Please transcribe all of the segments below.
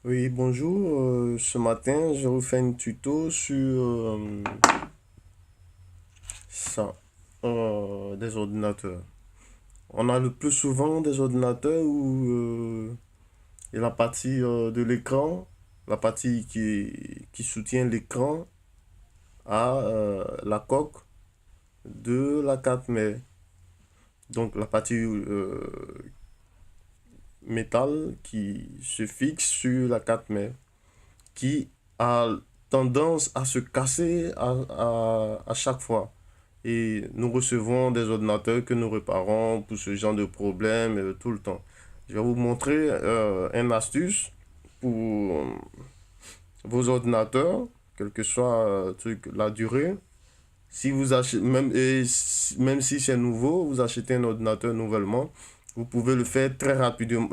Oui, bonjour. Ce matin, je vous fais un tuto sur ça, des ordinateurs. On a le plus souvent des ordinateurs où il y a la partie de l'écran, la partie qui soutient l'écran à la coque de la carte mère. Donc la partie métal qui se fixe sur la carte mère, qui a tendance à se casser à chaque fois. Et nous recevons des ordinateurs que nous réparons pour ce genre de problème tout le temps. Je vais vous montrer une astuce pour vos ordinateurs, quelle que soit la durée. Si vous achetez, même si c'est nouveau, vous achetez un ordinateur nouvellement, vous pouvez le faire très rapidement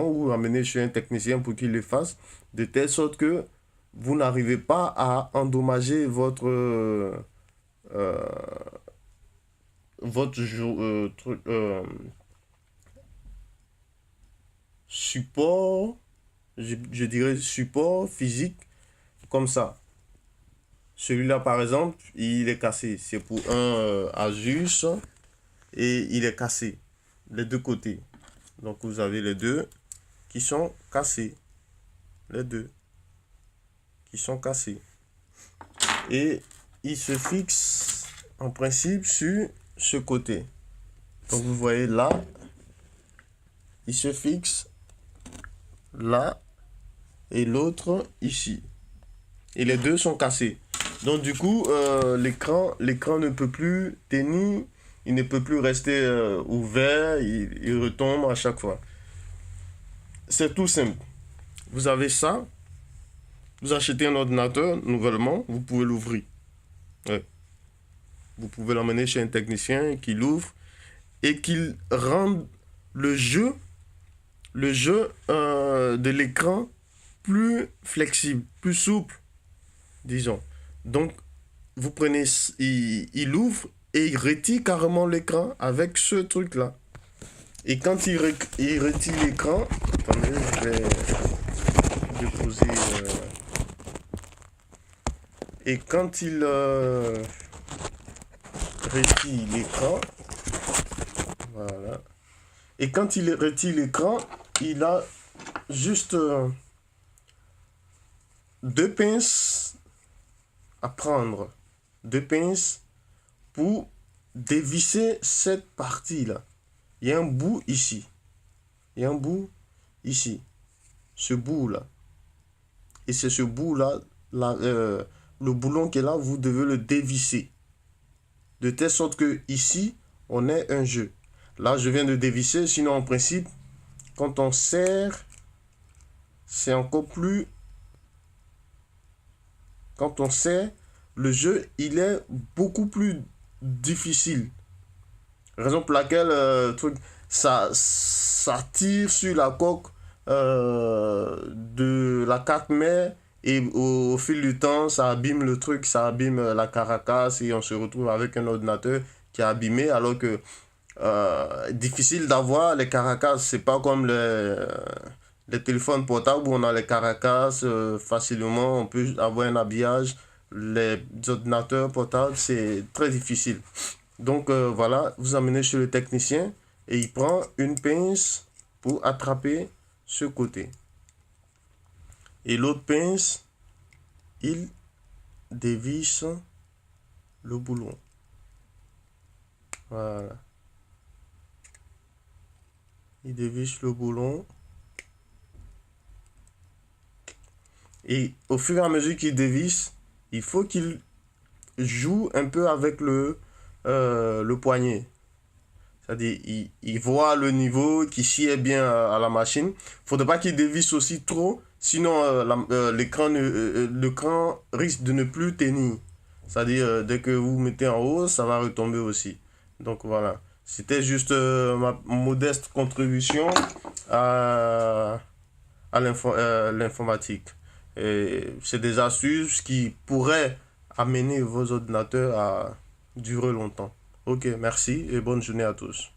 ou amener chez un technicien pour qu'il le fasse, de telle sorte que vous n'arrivez pas à endommager euh, support, je dirais support physique comme ça. Celui-là, par exemple, il est cassé. C'est pour un Asus et il est cassé, les deux côtés. Donc vous avez les deux qui sont cassés. Les deux qui sont cassés. Et il se fixe en principe sur ce côté. Donc vous voyez là, il se fixe là et l'autre ici. Et les deux sont cassés. Donc du coup, l'écran ne peut plus tenir, il ne peut plus rester ouvert, il retombe à chaque fois. C'est tout simple. Vous avez ça, vous achetez un ordinateur nouvellement, vous pouvez l'ouvrir. Ouais. Vous pouvez l'emmener chez un technicien qui l'ouvre et qu'il rende le jeu, de l'écran plus flexible, plus souple, disons. Donc, vous prenez, il ouvre et il retire carrément l'écran avec ce truc-là. Et quand il retire l'écran, attendez, je vais déposer. Et quand il retire l'écran, voilà. Et quand il retire l'écran, il a juste deux pinces à prendre. Deux pinces pour dévisser cette partie-là. Il y a un bout ici. Il y a un bout ici. Ce bout-là. Et c'est ce bout-là, le boulon qui est là, vous devez le dévisser. De telle sorte que ici, on ait un jeu. Là, je viens de dévisser. Sinon, en principe, quand on serre, c'est encore plus... Quand on serre, le jeu, il est beaucoup plus difficile. Raison pour laquelle ça tire sur la coque de la carte mère et au fil du temps, ça abîme le truc, ça abîme la caracasse et on se retrouve avec un ordinateur qui est abîmé alors que difficile d'avoir les caracas. C'est pas comme les téléphones portables où on a les caracas facilement, on peut avoir un habillage. Les ordinateurs portables, c'est très difficile. Donc voilà, vous amenez chez le technicien et il prend une pince pour attraper ce côté. Et l'autre pince, il dévisse le boulon. Voilà. Il dévisse le boulon. Et au fur et à mesure qu'il dévisse, il faut qu'il joue un peu avec le poignet. C'est-à-dire, il voit le niveau qui sied bien à la machine. Il ne faudrait pas qu'il dévisse aussi trop, sinon l'écran risque de ne plus tenir. C'est-à-dire, dès que vous mettez en haut, ça va retomber aussi. Donc voilà. C'était juste ma modeste contribution à, à l'informatique. Et c'est des astuces qui pourraient amener vos ordinateurs à durer longtemps. Ok, merci et bonne journée à tous.